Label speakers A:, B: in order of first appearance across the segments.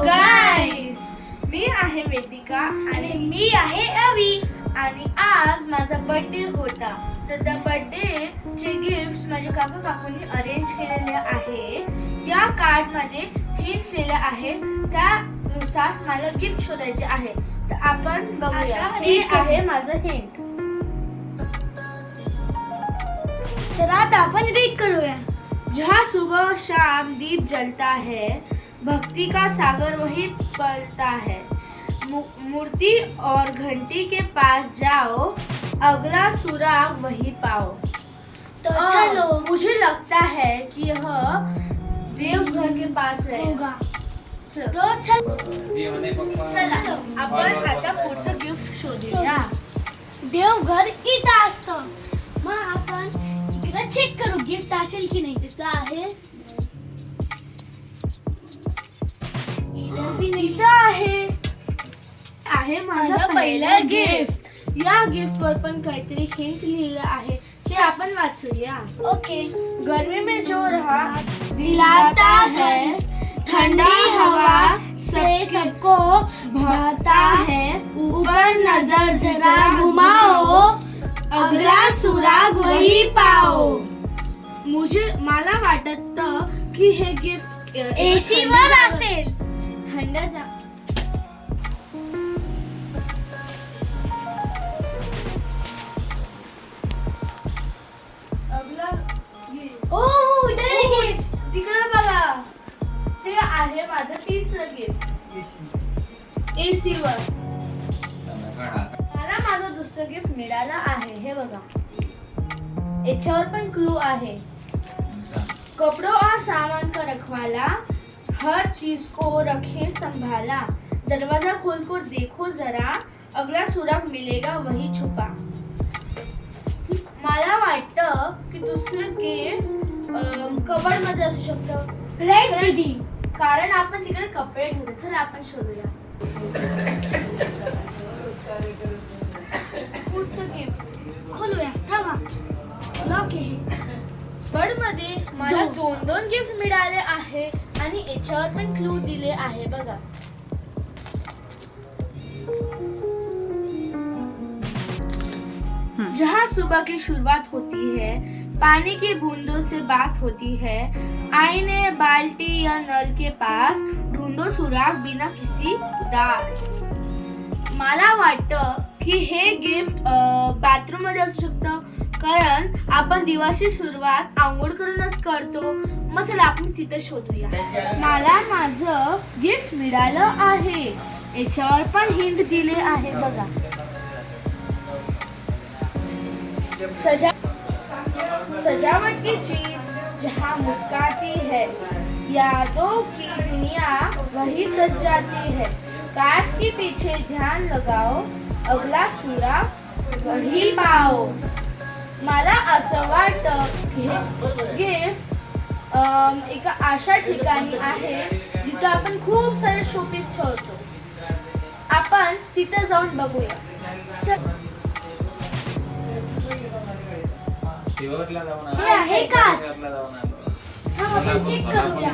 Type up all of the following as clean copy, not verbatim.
A: Guys, मी आहे वेदिका
B: आणि मी आहे अवी.
A: आणि आज माझा बर्थडे होता. तर त्या बर्थडेचे गिफ्ट्स माझ्या काका काकूंनी अरेंज केलेले आहे. या कार्डमध्ये हिंट्स दिले आहे, त्यानुसार मला गिफ्ट शोधायचे आहे. तर आपण बघूया.
B: आता
A: हे
B: read करू.
A: आहे माझं हिंट.
B: तर आता आपण रीड करूया.
A: जहाँ सुबह शाम दीप जलता है, भक्ति का सागर वही पलता है. मूर्ति और घंटी के पास जाओ, अगला सुराग वही पाओ.
B: तो चलो
A: मुझे लगता है कि यह देवघर के पास रहेगा.
B: होगा.
A: चलो
B: तो चलो
A: चला आपण आता पुढचं गिफ्ट शोधूया.
B: देवघर इथं असतं. मग आपण इकडे चेक करू गिफ्ट असेल की नाही.
A: इथं आहे,
B: इथं बी नाही.
A: इथं आहे. आहे माझं पहिलं गिफ्ट. या गिफ्ट वर पण काहीतरी हिंट लिहिलं आहे, ते आपण वाचूया.
B: ओके.
A: गर्मी में जो रहा
B: दिलाता है, ठंडी हवा से सबको भाता है.
A: ऊपर नजर
B: जरा घुमाओ, अगला सुराग वही पाओ.
A: मला वाटत की हे गिफ्ट
B: एसी वर असेल.
A: थंड
B: ओ डरे गिफ्ट.
A: तिकडे बघा, ते आहे माझं तिसरं गिफ्ट. एसी वर मला माझं दुसरं गिफ्ट मिळालं आहे. हे बघा, याच्यावर पण क्लू आहे. कपड़ों और सामान का रखवाला, हर चीज को रखे संभाला. दरवाजा खोलकर देखो जरा, अगला सुराग मिलेगा वही छुपा. मला वाटतं की दुसरं गिफ्ट कबड मध्ये असू शकतं.
B: राईट दीदी.
A: कारण आपण तिकडे कपडे ठेवतो. चला आपण शोधूया पुढचं गिफ्ट.
B: खोलूया. थांबा. लॉक आहे.
A: बड मध्ये मला
B: दोन.
A: दोन गिफ्ट मिळाले आहे आणि याच्यावर पण क्लू दिले आहे. बघा, जहाँ सुबह की शुरुआत होती है, पानी की बूंदों से बात होती है, आईने बाल्टी या नल के पास, ढूंढो सुराग बिना किसी उदास. मला वाटतं की हे गिफ्ट बाथरूम मध्ये असू शकतं, कारण आपण दिवसाची सुरुवात आंघोळ करूनच करतो. मग चला आपण तिथे शोधूया. मला माझं गिफ्ट मिळालं आहे. याच्यावर पण हिंट दिले आहे. बघा, सजावट की चीज जहाँ मुस्काती है, यादों की दुनिया वही सज जाती है. कांच के पीछे ध्यान लगाओ, अगला सुराग वही पाओ. मला असं वाटतं की हे गिफ्ट एका अशा ठिकाणी आहे जिथं आपण खूप सारे शोपीस ठेवतो. आपण तिथं जाऊन बघूया.
B: हे आहे काच. आपण चेक करूया.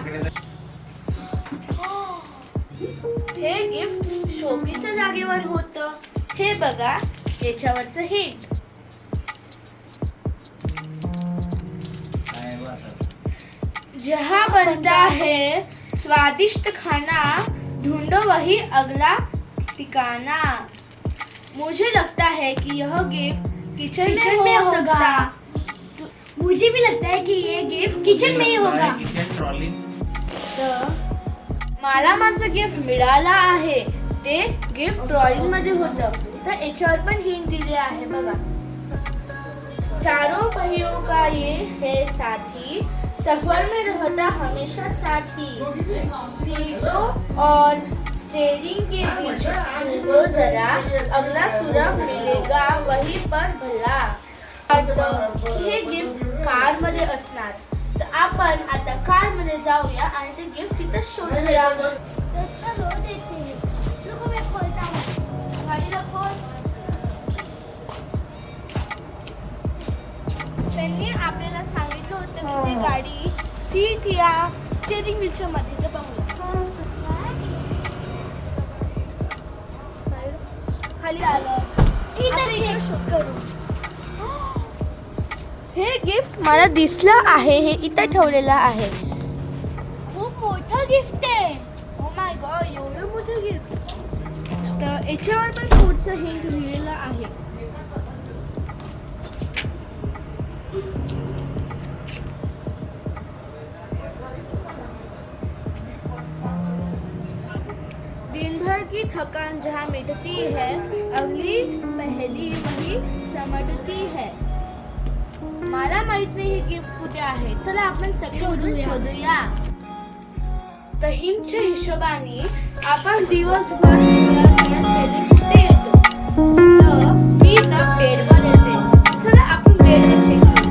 A: हे गिफ्ट शोपीसच्या जागेवर होतं. हे बघा, याच्यावरचं हिंट. जहाँ बनता है स्वादिष्ट खाना, ढूंढो वही अगला ठिकाना. मुझे लगता है कि यह गिफ्ट किचन में हो सकता.
B: मुझे भी लगता है कि ये गिफ्ट किचन में ही होगा.
A: मला माझं गिफ्ट मिळालं आहे. ते गिफ्ट ट्रॉली मध्ये होतं. तर याच्यावर पण हिंट दिले आहे. बघा, चारों पहियों का ये है साथी, सफर में रहता हमेशा साथी. सीटों और स्टीयरिंग के बीच ढूंढो जरा, अगला सुराग मिलेगा वही पर भला. हे गिफ्ट कार मध्ये असणार. तर आपण आता कार मध्ये जाऊया आणि ते गिफ्ट तिथं शोधूया.
B: चलो देखते हैं. रुको मैं खोलता हूँ.
A: गाडीला खोल. त्यांनी आपल्याला सांगितलं होतं की ती गाडी सीट या स्टीअरिंग व्हीलच्या मध्ये. तर बघूया. खाली आलं.
B: इथं
A: आता
B: check
A: इथं करू. हे गिफ्ट मला दिसलं आहे, हे इथं ठेवलेलं आहे.
B: खूप मोठं गिफ्ट आहे.
A: ओ माय गॉड, एवढं मोठं गिफ्ट. तर याच्यावर पण पुढचं हिंट लिहिलेलं आहे. दिन भर की थकान जहाँ मिटती है, अगली पहली वही समटती है. मला माहित नाही हे गिफ्ट कुठे आहे. चला आपण सगळे शोधूया. तर हिंटच्या हिशोबाने आपण दिवसभर सगळ्यात पहिले कुठे येतो? तर मी तर बेडवर येते. चला आपण बेडवर चेक करू.